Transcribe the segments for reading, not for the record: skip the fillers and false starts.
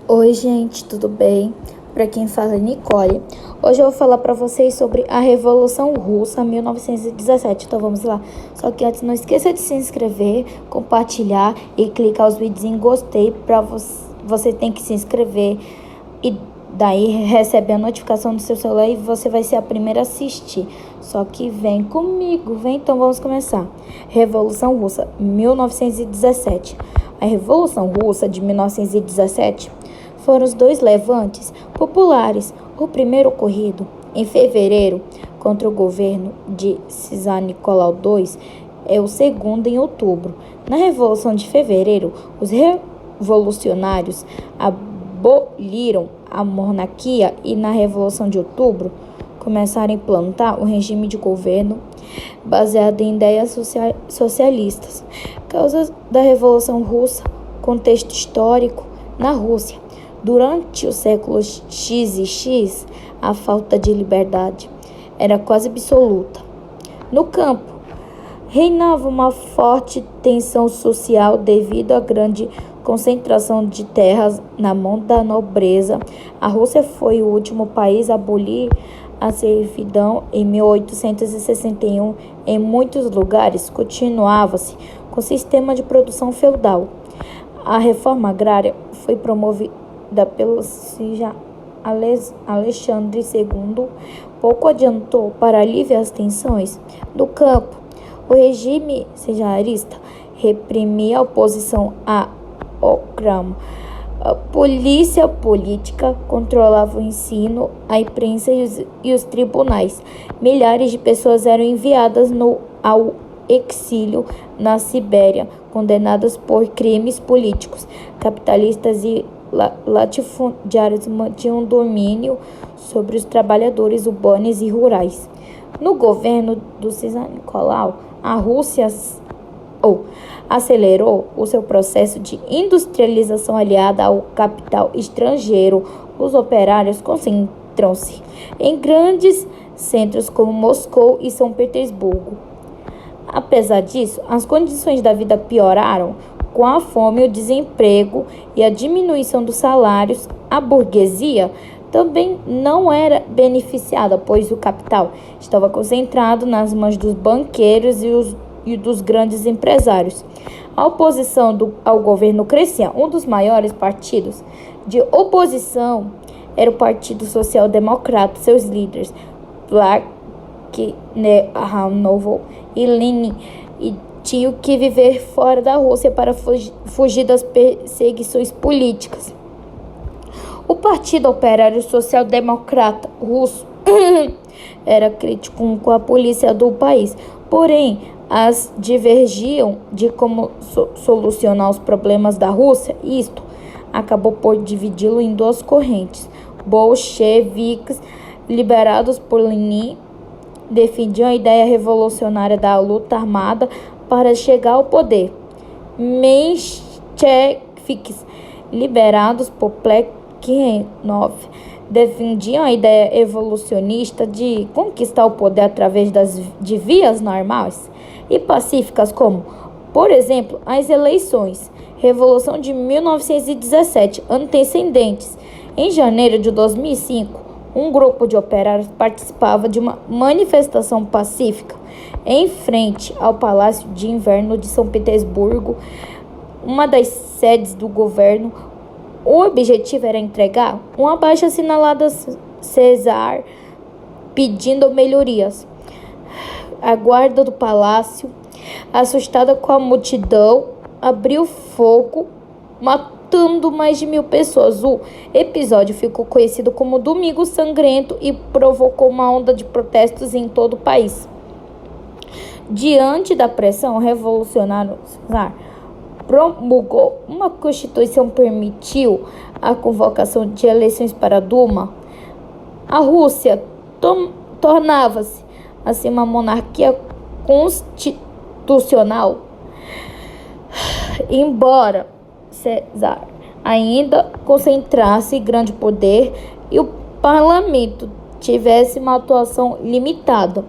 Oi, gente, tudo bem? Para quem fala é Nicole. Hoje eu vou falar para vocês sobre a Revolução Russa 1917. Então vamos lá. Só que antes não esqueça de se inscrever, compartilhar e clicar os vídeos em gostei para você tem que se inscrever e daí recebe a notificação no seu celular e você vai ser a primeira a assistir. Só que vem comigo, vem, então vamos começar. Revolução Russa 1917. A Revolução Russa de 1917 foram os dois levantes populares. O primeiro ocorrido em fevereiro contra o governo de Cesar Nicolau II é o segundo em outubro. Na Revolução de Fevereiro, os revolucionários aboliram a monarquia e na Revolução de Outubro começaram a implantar um regime de governo baseado em ideias socialistas. Causas da Revolução Russa, contexto histórico na Rússia. Durante os séculos X e X, a falta de liberdade era quase absoluta. No campo, reinava uma forte tensão social devido à grande concentração de terras na mão da nobreza. A Rússia foi o último país a abolir a servidão em 1861. Em muitos lugares, continuava-se com o sistema de produção feudal. A reforma agrária foi promovida pelo Alexandre II, pouco adiantou para aliviar as tensões do campo. O regime czarista reprimia a oposição a ochrana. A polícia política controlava o ensino, a imprensa e os tribunais. Milhares de pessoas eram enviadas ao exílio na Sibéria, condenadas por crimes políticos. Capitalistas e latifundiários mantinham domínio sobre os trabalhadores urbanos e rurais. No governo do Cesar Nicolau, a Rússia acelerou o seu processo de industrialização aliada ao capital estrangeiro. Os operários concentram-se em grandes centros como Moscou e São Petersburgo. Apesar disso, as condições da vida pioraram com a fome, o desemprego e a diminuição dos salários. A burguesia também não era beneficiada, pois o capital estava concentrado nas mãos dos banqueiros e dos grandes empresários. A oposição ao governo crescia. Um dos maiores partidos de oposição era o Partido Social Democrata. Seus líderes, Plakhanov e Lenin, tinham que viver fora da Rússia para fugir das perseguições políticas. O Partido Operário Social Democrata Russo era crítico com a polícia do país, porém as divergiam de como solucionar os problemas da Rússia. Isto acabou por dividi-lo em duas correntes. Bolcheviques, liderados por Lenin, defendiam a ideia revolucionária da luta armada para chegar ao poder. Mencheviques, liderados por Plekhanov, defendiam a ideia evolucionista de conquistar o poder através de vias normais e pacíficas, como, por exemplo, as eleições. Revolução de 1917, antecedentes. Em janeiro de 2005, um grupo de operários participava de uma manifestação pacífica em frente ao Palácio de Inverno de São Petersburgo, uma das sedes do governo. O objetivo era entregar um abaixo-assinado a Cesar pedindo melhorias. A guarda do palácio, assustada com a multidão, abriu fogo, matando mais de 1.000 pessoas. O episódio ficou conhecido como Domingo Sangrento e provocou uma onda de protestos em todo o país. Diante da pressão, o revolucionário Czar promulgou uma constituição que permitiu a convocação de eleições para a Duma. A Rússia tornava-se assim uma monarquia constitucional. Embora Cesar ainda concentrasse grande poder e o parlamento tivesse uma atuação limitada,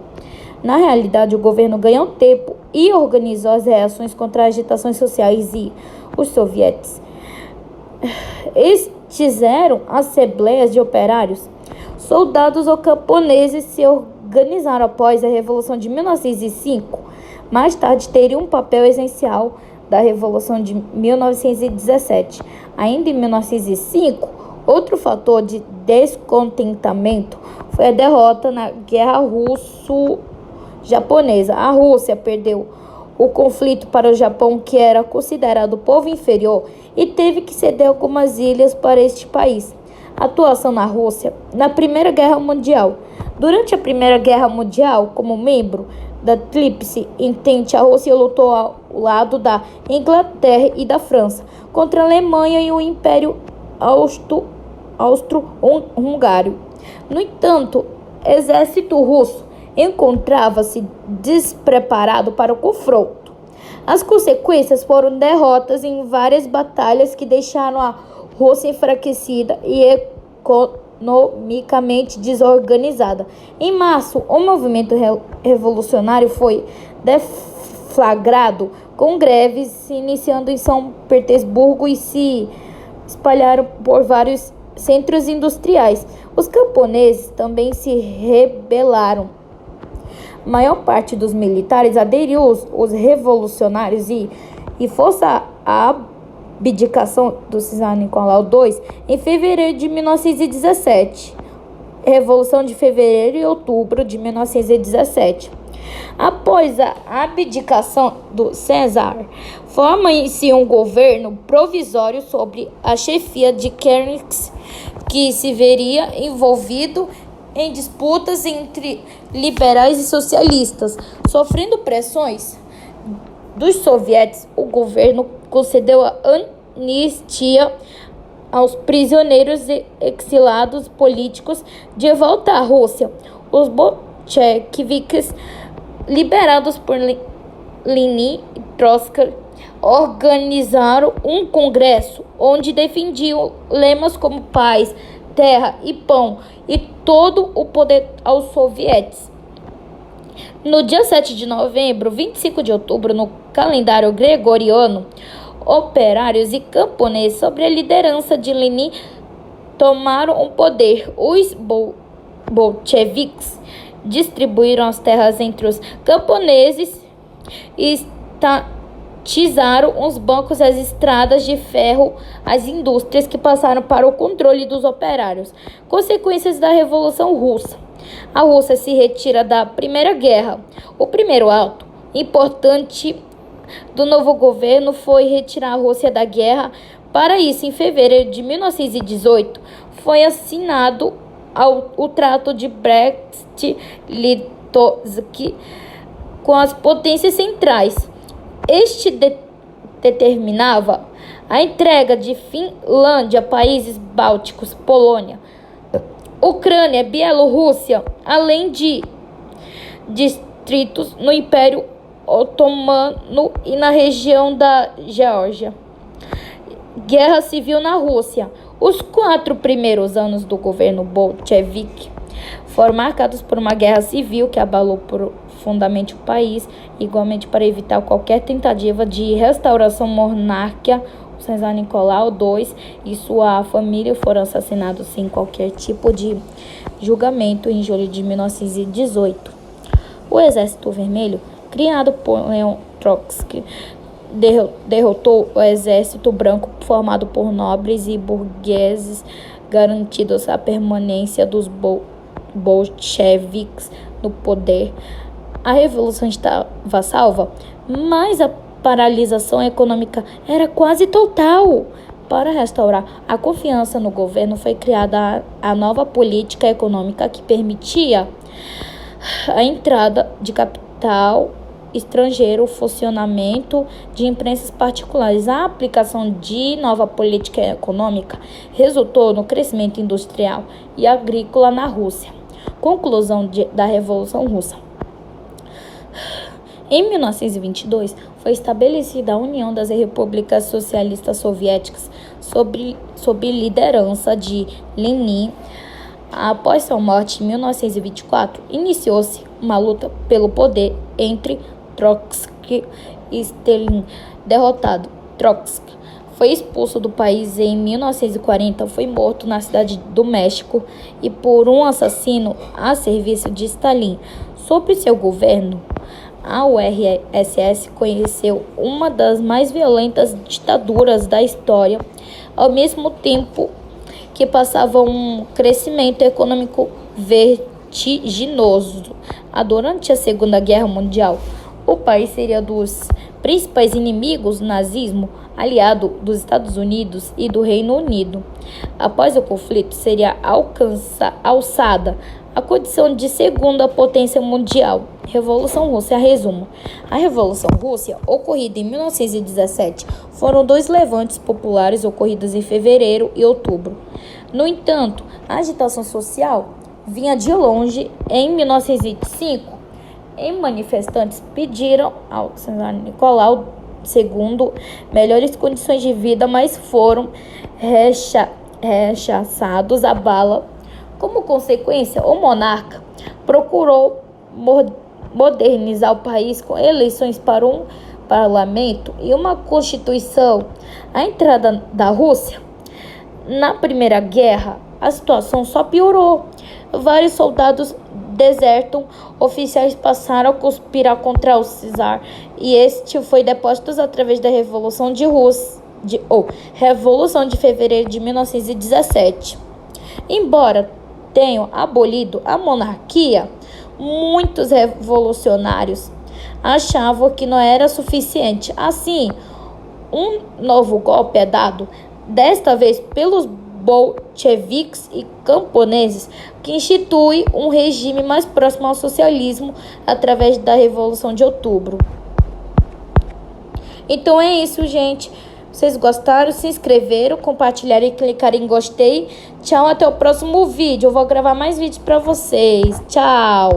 na realidade o governo ganhou tempo e organizou as reações contra as agitações sociais e os sovietes fizeram assembleias de operários. Soldados ou camponeses se organizaram após a Revolução de 1905. Mais tarde, teriam um papel essencial da Revolução de 1917. Ainda em 1905, outro fator de descontentamento foi a derrota na Guerra Russo-Japonesa. A Rússia perdeu o conflito para o Japão, que era considerado povo inferior, e teve que ceder algumas ilhas para este país. Atuação na Rússia na Primeira Guerra Mundial. Durante a Primeira Guerra Mundial, como membro da Tríplice Entente, a Rússia lutou ao lado da Inglaterra e da França contra a Alemanha e o Império Austro-Hungário. No entanto, o exército russo encontrava-se despreparado para o confronto. As consequências foram derrotas em várias batalhas que deixaram a Rússia enfraquecida e economicamente desorganizada. Em março, o movimento revolucionário foi deflagrado, com greves se iniciando em São Petersburgo e se espalharam por vários centros industriais. Os camponeses também se rebelaram. A maior parte dos militares aderiu aos revolucionários e força a abdicação do Cesar Nicolau II em fevereiro de 1917. Revolução de fevereiro e outubro de 1917. Após a abdicação do Cesar, forma-se um governo provisório sob a chefia de Kerensk, que se veria envolvido em disputas entre liberais e socialistas. Sofrendo pressões dos soviéticos, o governo concedeu a anistia aos prisioneiros exilados políticos de volta à Rússia. Os bolcheviques, liberados por Lenin e Trotsky, organizaram um congresso onde defendiam lemas como paz, terra e pão e todo o poder aos soviéticos. No dia 7 de novembro, 25 de outubro, no calendário gregoriano, operários e camponeses, sob a liderança de Lenin, tomaram o poder. Os bolcheviques distribuíram as terras entre os camponeses e estatizaram os bancos, as estradas de ferro, as indústrias que passaram para o controle dos operários. Consequências da Revolução Russa. A Rússia se retira da Primeira Guerra. O primeiro ato importante do novo governo foi retirar a Rússia da guerra. Para isso, em fevereiro de 1918, foi assinado o Trato de Brest-Litovsk com as potências centrais. Este determinava a entrega de Finlândia, países bálticos, Polônia, Ucrânia, Bielorrússia, além de distritos no Império Otomano e na região da Geórgia. Guerra civil na Rússia. Os 4 primeiros anos do governo bolchevique foram marcados por uma guerra civil que abalou profundamente o país, igualmente para evitar qualquer tentativa de restauração monárquica. O Cesar Nicolau II e sua família foram assassinados sem qualquer tipo de julgamento em julho de 1918. O Exército Vermelho, criado por Leon Trotsky, derrotou o Exército Branco, formado por nobres e burgueses, garantindo a permanência dos bolcheviques no poder. A revolução estava salva, mas a paralisação econômica era quase total. Para restaurar a confiança no governo, foi criada a nova política econômica que permitia a entrada de capital estrangeiro, o funcionamento de empresas particulares. A aplicação de nova política econômica resultou no crescimento industrial e agrícola na Rússia. Conclusão da Revolução Russa. Em 1922, foi estabelecida a União das Repúblicas Socialistas Soviéticas sob liderança de Lenin. Após sua morte em 1924, iniciou-se uma luta pelo poder entre Trotsky e Stalin. Derrotado, Trotsky foi expulso do país em 1940, foi morto na cidade do México e por um assassino a serviço de Stalin. Sobre seu governo, a URSS conheceu uma das mais violentas ditaduras da história, ao mesmo tempo que passava um crescimento econômico vertiginoso. Durante a Segunda Guerra Mundial, o país seria dos principais inimigos do nazismo, aliado dos Estados Unidos e do Reino Unido. Após o conflito, seria alçada a condição de segunda potência mundial. Revolução Russa. Resumo: a Revolução Russa, ocorrida em 1917, foram dois levantes populares ocorridos em fevereiro e outubro. No entanto, a agitação social vinha de longe. Em 1925, manifestantes pediram ao César Nicolau II melhores condições de vida, mas foram rechaçados a bala. Como consequência, o monarca procurou modernizar o país com eleições para um parlamento e uma constituição. A entrada da Rússia na Primeira Guerra, a situação só piorou. Vários soldados desertam, oficiais passaram a conspirar contra o czar e este foi deposto através da Revolução Revolução de Fevereiro de 1917. Embora tenham abolido a monarquia, muitos revolucionários achavam que não era suficiente. Assim, um novo golpe é dado, desta vez pelos bolcheviques e camponeses, que institui um regime mais próximo ao socialismo através da Revolução de Outubro. Então é isso, gente. Vocês gostaram? Se inscreveram, compartilharam e clicaram em gostei. Tchau, até o próximo vídeo. Eu vou gravar mais vídeos para vocês. Tchau!